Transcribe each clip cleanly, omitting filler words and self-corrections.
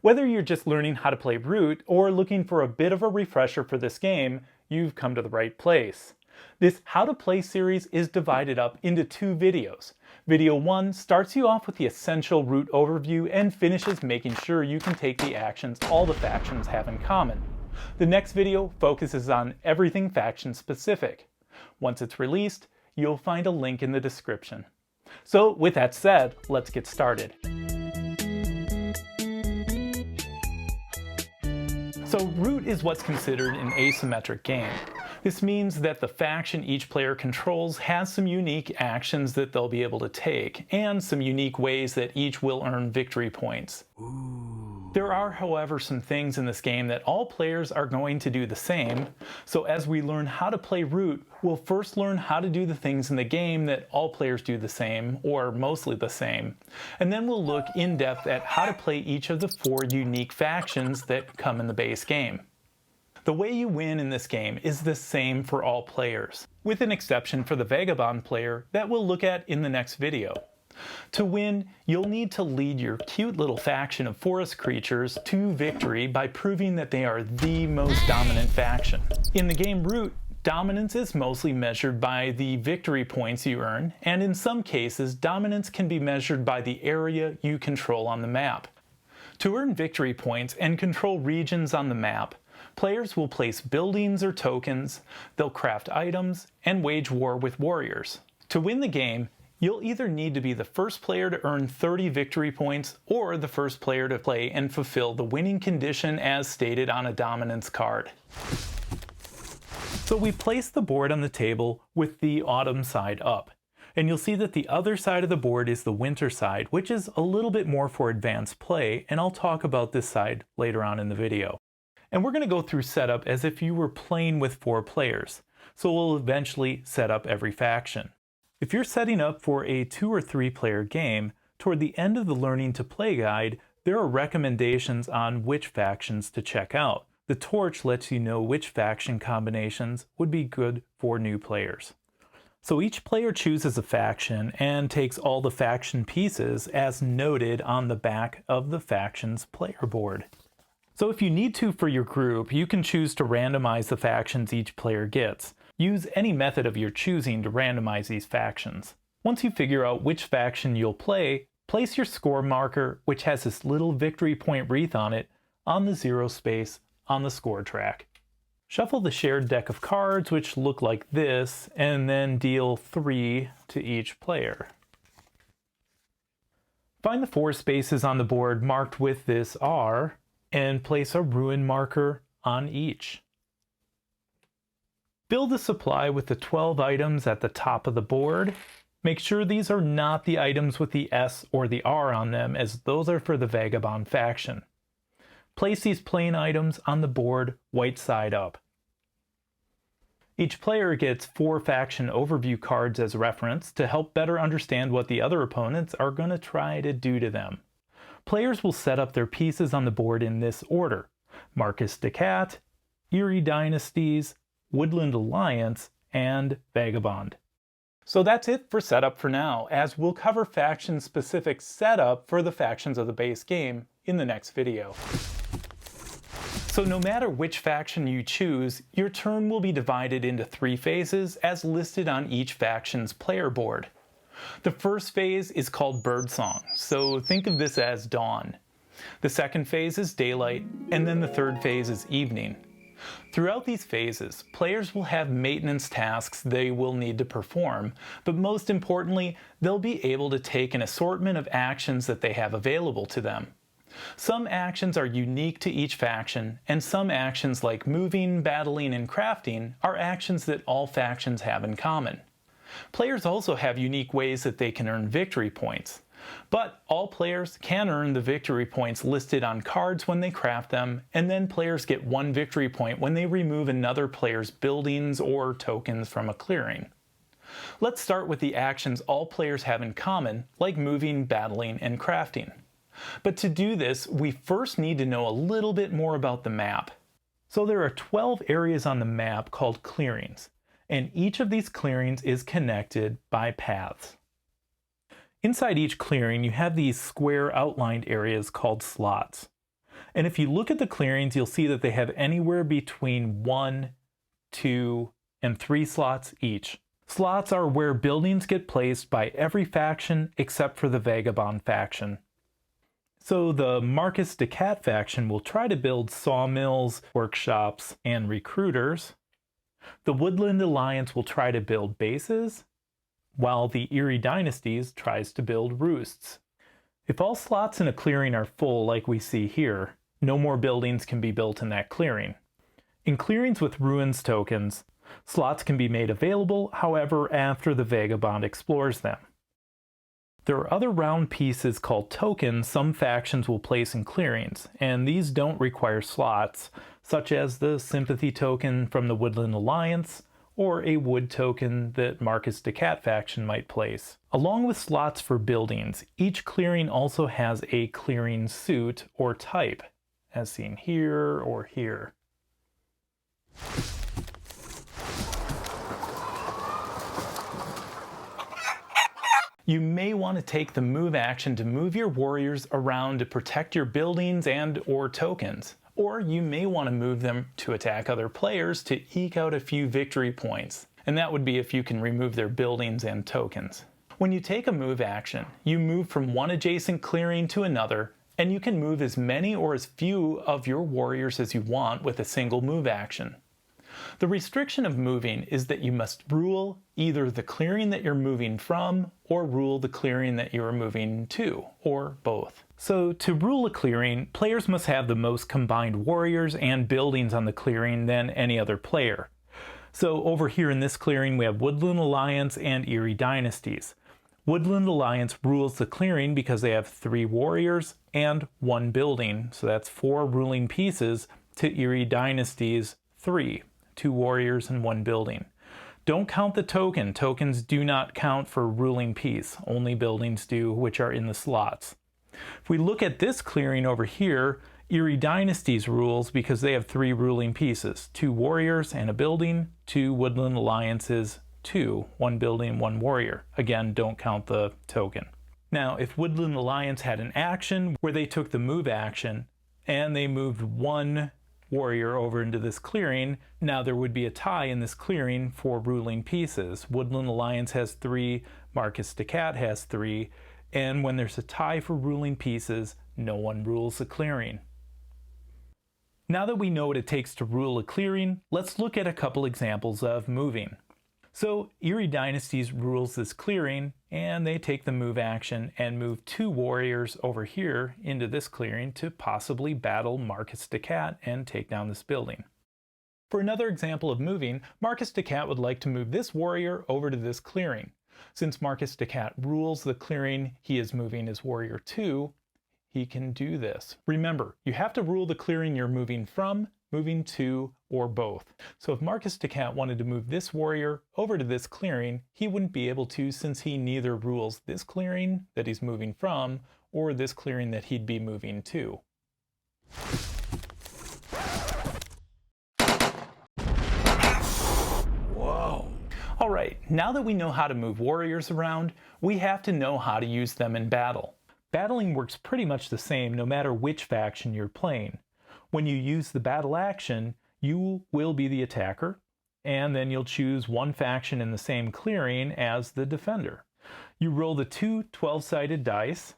Whether you're just learning how to play Root or looking for a bit of a refresher for this game, you've come to the right place. This How to Play series is divided up into 2 videos. Video 1 starts you off with the essential Root overview and finishes making sure you can take the actions all the factions have in common. The next video focuses on everything faction specific. Once it's released, you'll find a link in the description. So with that said, let's get started. So Root is what's considered an asymmetric game. This means that the faction each player controls has some unique actions that they'll be able to take, and some unique ways that each will earn victory points. There are, however, some things in this game that all players are going to do the same, so as we learn how to play Root, we'll first learn how to do the things in the game that all players do the same, or mostly the same, and then we'll look in depth at how to play each of the 4 unique factions that come in the base game. The way you win in this game is the same for all players, with an exception for the Vagabond player that we'll look at in the next video. To win, you'll need to lead your cute little faction of forest creatures to victory by proving that they are the most dominant faction. In the game Root, dominance is mostly measured by the victory points you earn, and in some cases, dominance can be measured by the area you control on the map. To earn victory points and control regions on the map, players will place buildings or tokens, they'll craft items, and wage war with warriors. To win the game, you'll either need to be the first player to earn 30 victory points or the first player to play and fulfill the winning condition as stated on a dominance card. So we place the board on the table with the autumn side up. And you'll see that the other side of the board is the winter side, which is a little bit more for advanced play, and I'll talk about this side later on in the video. And we're going to go through setup as if you were playing with 4 players, so we'll eventually set up every faction. If you're setting up for a 2 or 3 player game, toward the end of the Learning to Play guide, there are recommendations on which factions to check out. The torch lets you know which faction combinations would be good for new players. So each player chooses a faction and takes all the faction pieces as noted on the back of the faction's player board. So if you need to for your group, you can choose to randomize the factions each player gets. Use any method of your choosing to randomize these factions. Once you figure out which faction you'll play, place your score marker, which has this little victory point wreath on it, on the 0 space on the score track. Shuffle the shared deck of cards, which look like this, and then deal 3 to each player. Find the 4 spaces on the board marked with this R, and place a ruin marker on each. Build a supply with the 12 items at the top of the board. Make sure these are not the items with the S or the R on them, as those are for the Vagabond faction. Place these plain items on the board white side up. Each player gets 4 faction overview cards as reference to help better understand what the other opponents are going to try to do to them. Players will set up their pieces on the board in this order: Marcus de Cat, Eerie Dynasties, Woodland Alliance, and Vagabond. So that's it for setup for now, as we'll cover faction-specific setup for the factions of the base game in the next video. So no matter which faction you choose, your turn will be divided into 3 phases as listed on each faction's player board. The first phase is called Birdsong, so think of this as dawn. The second phase is daylight, and then the third phase is evening. Throughout these phases, players will have maintenance tasks they will need to perform, but most importantly, they'll be able to take an assortment of actions that they have available to them. Some actions are unique to each faction, and some actions like moving, battling, and crafting are actions that all factions have in common. Players also have unique ways that they can earn victory points, but all players can earn the victory points listed on cards when they craft them, and then players get 1 victory point when they remove another player's buildings or tokens from a clearing. Let's start with the actions all players have in common, like moving, battling, and crafting. But to do this, we first need to know a little bit more about the map. So there are 12 areas on the map called clearings, and each of these clearings is connected by paths. Inside each clearing, you have these square outlined areas called slots. And if you look at the clearings, you'll see that they have anywhere between 1, 2, and 3 slots each. Slots are where buildings get placed by every faction except for the Vagabond faction. So the Marcus Decat faction will try to build sawmills, workshops, and recruiters. The Woodland Alliance will try to build bases, while the Erie Dynasties tries to build roosts. If all slots in a clearing are full like we see here, no more buildings can be built in that clearing. In clearings with ruins tokens, slots can be made available, however, after the Vagabond explores them. There are other round pieces called tokens some factions will place in clearings, and these don't require slots, such as the Sympathy token from the Woodland Alliance, or a wood token that Marcus Decat faction might place. Along with slots for buildings, each clearing also has a clearing suit or type, as seen here or here. You may want to take the move action to move your warriors around to protect your buildings and or tokens. Or you may want to move them to attack other players to eke out a few victory points. And that would be if you can remove their buildings and tokens. When you take a move action, you move from one adjacent clearing to another, and you can move as many or as few of your warriors as you want with a single move action. The restriction of moving is that you must rule either the clearing that you're moving from or rule the clearing that you are moving to, or both. So to rule a clearing, players must have the most combined warriors and buildings on the clearing than any other player. So over here in this clearing we have Woodland Alliance and Erie Dynasties. Woodland Alliance rules the clearing because they have 3 warriors and 1 building, so that's 4 ruling pieces to Erie Dynasties' 3. 2 warriors and 1 building. Don't count the token. Tokens do not count for ruling piece. Only buildings do, which are in the slots. If we look at this clearing over here, Erie Dynasties rules because they have 3 ruling pieces. 2 warriors and a building. 2 Woodland Alliances, 2. 1 building, 1 warrior. Again, don't count the token. Now, if Woodland Alliance had an action where they took the move action and they moved 1 warrior over into this clearing, now there would be a tie in this clearing for ruling pieces. Woodland Alliance has 3, Marcus Decat has 3, and when there's a tie for ruling pieces, no one rules the clearing. Now that we know what it takes to rule a clearing, let's look at a couple examples of moving. So Erie Dynasties rules this clearing, and they take the move action and move 2 warriors over here into this clearing to possibly battle Marcus Decat and take down this building. For another example of moving, Marcus Decat would like to move this warrior over to this clearing. Since Marcus Decat rules the clearing he is moving his warrior to, he can do this. Remember, you have to rule the clearing you're moving from, moving to, or both. So if Marcus Decat wanted to move this warrior over to this clearing, he wouldn't be able to since he neither rules this clearing that he's moving from or this clearing that he'd be moving to. Whoa! Alright, now that we know how to move warriors around, we have to know how to use them in battle. Battling works pretty much the same no matter which faction you're playing. When you use the battle action, you will be the attacker, and then you'll choose one faction in the same clearing as the defender. You roll the 2 12-sided dice,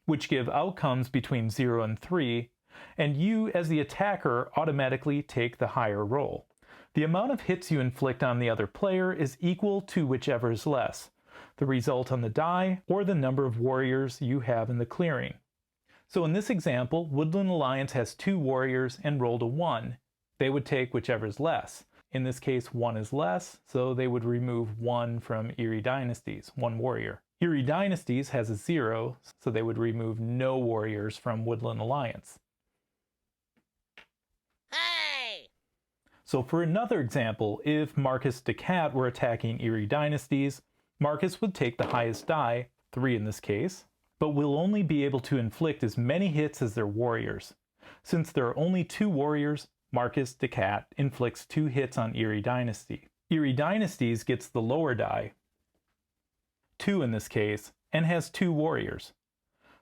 which give outcomes between 0 and 3, and you, as the attacker, automatically take the higher roll. The amount of hits you inflict on the other player is equal to whichever is less, the result on the die, or the number of warriors you have in the clearing. So in this example, Woodland Alliance has 2 warriors and rolled a 1. They would take whichever is less. In this case, 1 is less, so they would remove 1 from Erie Dynasties, 1 warrior. Erie Dynasties has a 0, so they would remove no warriors from Woodland Alliance. Hey! So for another example, if Marcus Decat were attacking Erie Dynasties, Marcus would take the highest die, 3 in this case, but will only be able to inflict as many hits as their warriors. Since there are only 2 warriors, Marcus Decat inflicts 2 hits on Erie Dynasty. Erie Dynasties gets the lower die, 2 in this case, and has 2 warriors.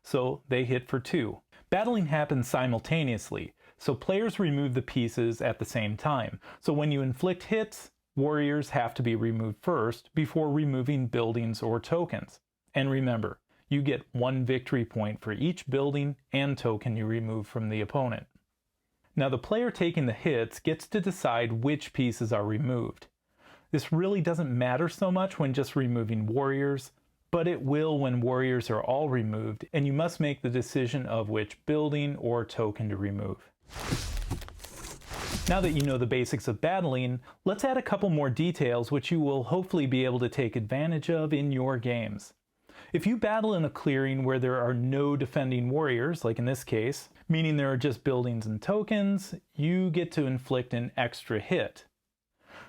So they hit for 2. Battling happens simultaneously, so players remove the pieces at the same time. So when you inflict hits, warriors have to be removed first before removing buildings or tokens. And remember, you get 1 victory point for each building and token you remove from the opponent. Now the player taking the hits gets to decide which pieces are removed. This really doesn't matter so much when just removing warriors, but it will when warriors are all removed, and you must make the decision of which building or token to remove. Now that you know the basics of battling, let's add a couple more details which you will hopefully be able to take advantage of in your games. If you battle in a clearing where there are no defending warriors, like in this case, meaning there are just buildings and tokens, you get to inflict an extra hit.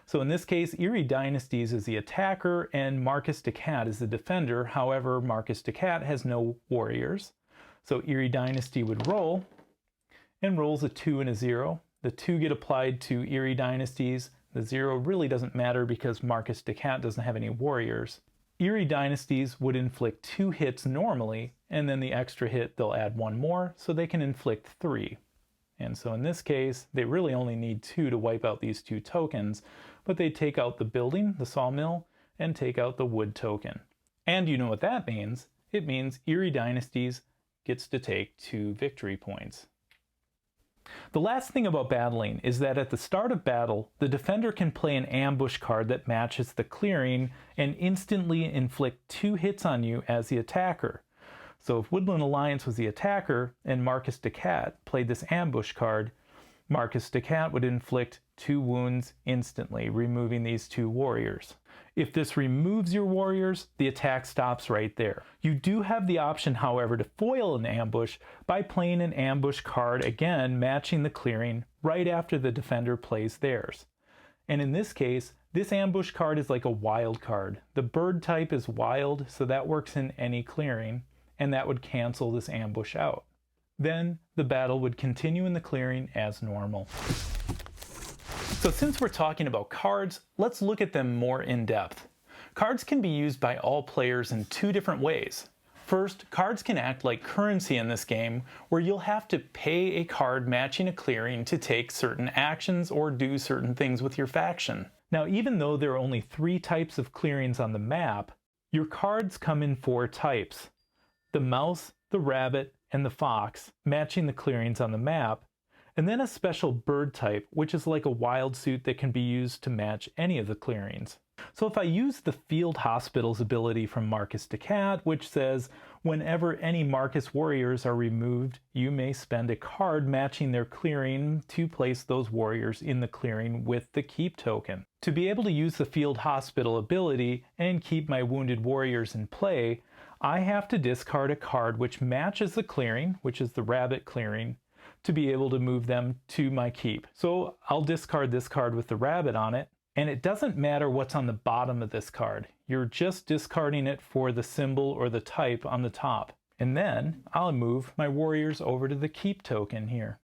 So in this case, Eerie Dynasties is the attacker and Marcus Decat is the defender. However, Marcus Decat has no warriors. So Eerie Dynasty would roll, and rolls a 2 and a 0. The 2 get applied to Eerie Dynasties. The 0 really doesn't matter because Marcus Decat doesn't have any warriors. Eerie Dynasties would inflict 2 hits normally, and then the extra hit they'll add 1 more, so they can inflict 3. And so in this case, they really only need 2 to wipe out these 2 tokens, but they take out the building, the sawmill, and take out the wood token. And you know what that means. It means Eerie Dynasties gets to take 2 victory points. The last thing about battling is that at the start of battle, the defender can play an ambush card that matches the clearing and instantly inflict 2 hits on you as the attacker. So if Woodland Alliance was the attacker and Marcus Decat played this ambush card, Marcus Decat would inflict 2 wounds instantly, removing these 2 warriors. If this removes your warriors, the attack stops right there. You do have the option, however, to foil an ambush by playing an ambush card, again matching the clearing right after the defender plays theirs. And in this case, this ambush card is like a wild card. The bird type is wild, so that works in any clearing, and that would cancel this ambush out. Then the battle would continue in the clearing as normal. So since we're talking about cards, let's look at them more in depth. Cards can be used by all players in 2 different ways. First, cards can act like currency in this game, where you'll have to pay a card matching a clearing to take certain actions or do certain things with your faction. Now, even though there are only 3 types of clearings on the map, your cards come in 4 types. The mouse, the rabbit, and the fox, matching the clearings on the map, and then a special bird type, which is like a wild suit that can be used to match any of the clearings. So if I use the Field Hospital's ability from Marcus Decat, which says, whenever any Marcus warriors are removed, you may spend a card matching their clearing to place those warriors in the clearing with the keep token. To be able to use the Field Hospital ability and keep my wounded warriors in play, I have to discard a card which matches the clearing, which is the rabbit clearing, to be able to move them to my keep. So I'll discard this card with the rabbit on it, and it doesn't matter what's on the bottom of this card. You're just discarding it for the symbol or the type on the top. And then I'll move my warriors over to the keep token here.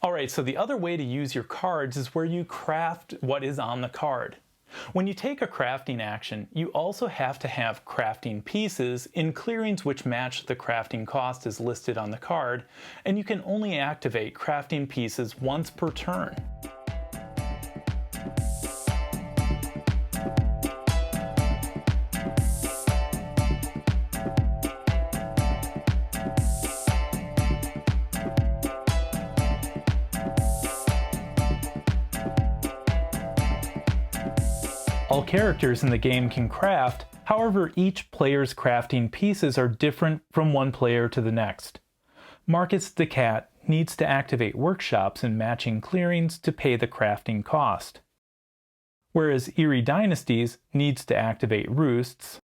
Alright, so the other way to use your cards is where you craft what is on the card. When you take a crafting action, you also have to have crafting pieces in clearings which match the crafting cost as listed on the card, and you can only activate crafting pieces once per turn. All characters in the game can craft, however each player's crafting pieces are different from one player to the next. Marcus Decat needs to activate workshops and matching clearings to pay the crafting cost, whereas Eerie Dynasties needs to activate roosts,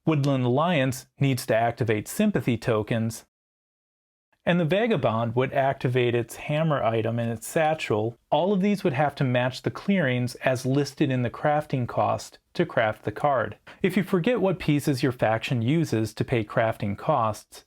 Woodland Alliance needs to activate sympathy tokens, and the Vagabond would activate its hammer item in its satchel. All of these would have to match the clearings as listed in the crafting cost to craft the card. If you forget what pieces your faction uses to pay crafting costs,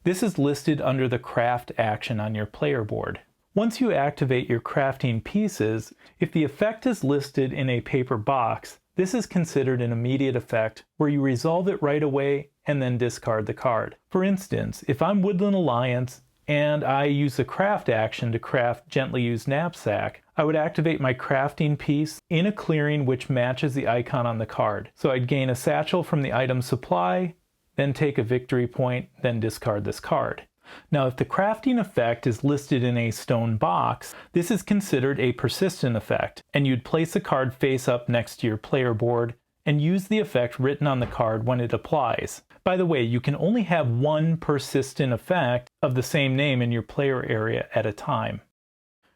this is listed under the craft action on your player board. Once you activate your crafting pieces, if the effect is listed in a paper box, This is considered an immediate effect where you resolve it right away and then discard the card. For instance, if I'm Woodland Alliance and I use the craft action to craft Gently Used Knapsack, I would activate my crafting piece in a clearing which matches the icon on the card. So I'd gain a satchel from the item supply, then take a victory point, then discard this card. Now, if the crafting effect is listed in a stone box, this is considered a persistent effect, and you'd place the card face up next to your player board and use the effect written on the card when it applies. By the way, you can only have one persistent effect of the same name in your player area at a time.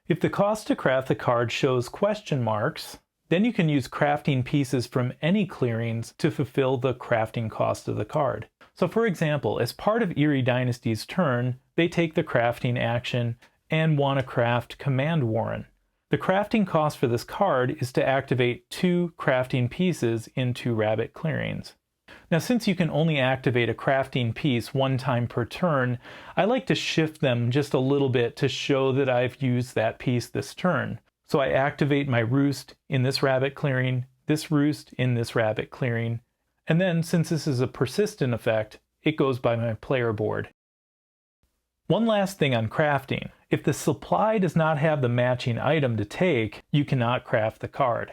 If the cost to craft the card shows question marks, then you can use crafting pieces from any clearings to fulfill the crafting cost of the card. So for example, as part of Eerie Dynasty's turn, they take the crafting action and want to craft Command Warren. The crafting cost for this card is to activate 2 crafting pieces in 2 rabbit clearings. Now, since you can only activate a crafting piece one time per turn, I like to shift them just a little bit to show that I've used that piece this turn. So I activate my roost in this rabbit clearing, this roost in this rabbit clearing, and then since this is a persistent effect, it goes by my player board. One last thing on crafting. If the supply does not have the matching item to take, you cannot craft the card.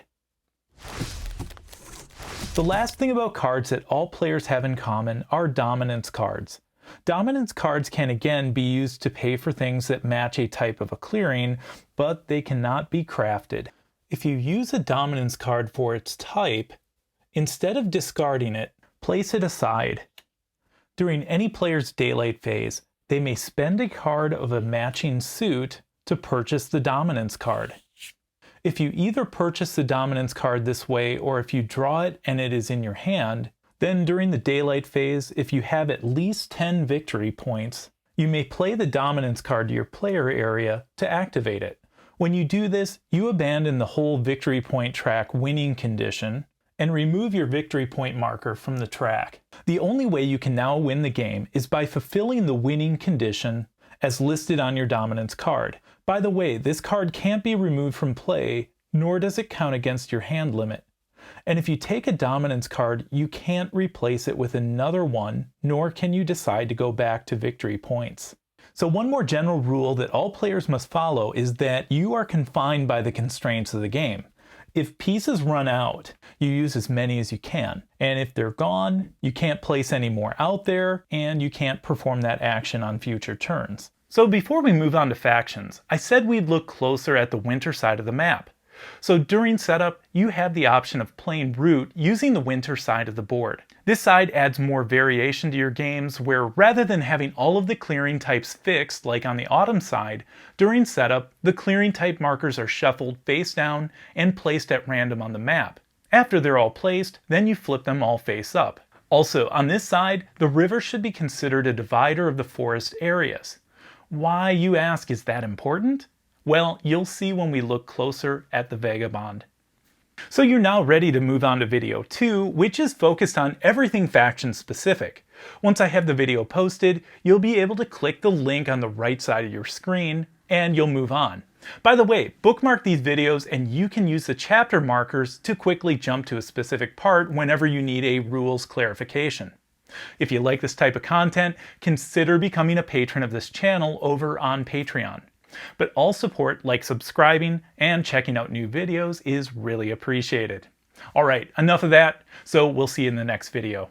The last thing about cards that all players have in common are dominance cards. Dominance cards can again be used to pay for things that match a type of a clearing, but they cannot be crafted. If you use a dominance card for its type, instead of discarding it, place it aside. During any player's daylight phase, they may spend a card of a matching suit to purchase the dominance card. If you either purchase the dominance card this way or if you draw it and it is in your hand, then during the daylight phase, if you have at least 10 victory points, you may play the dominance card to your player area to activate it. When you do this, you abandon the whole victory point track winning condition and remove your victory point marker from the track. The only way you can now win the game is by fulfilling the winning condition as listed on your dominance card. By the way, this card can't be removed from play, nor does it count against your hand limit. And if you take a dominance card, you can't replace it with another one, nor can you decide to go back to victory points. So one more general rule that all players must follow is that you are confined by the constraints of the game. If pieces run out, you use as many as you can. And if they're gone, you can't place any more out there, and you can't perform that action on future turns. So before we move on to factions, I said we'd look closer at the winter side of the map. So during setup, you have the option of playing Root using the winter side of the board. This side adds more variation to your games where rather than having all of the clearing types fixed like on the autumn side, during setup, the clearing type markers are shuffled face down and placed at random on the map. After they're all placed, then you flip them all face up. Also, on this side, the river should be considered a divider of the forest areas. Why, you ask, is that important? Well, you'll see when we look closer at the Vagabond. So you're now ready to move on to video 2, which is focused on everything faction specific. Once I have the video posted, you'll be able to click the link on the right side of your screen, and you'll move on. By the way, bookmark these videos and you can use the chapter markers to quickly jump to a specific part whenever you need a rules clarification. If you like this type of content, consider becoming a patron of this channel over on Patreon. But all support like subscribing and checking out new videos is really appreciated. Alright, enough of that, so we'll see you in the next video.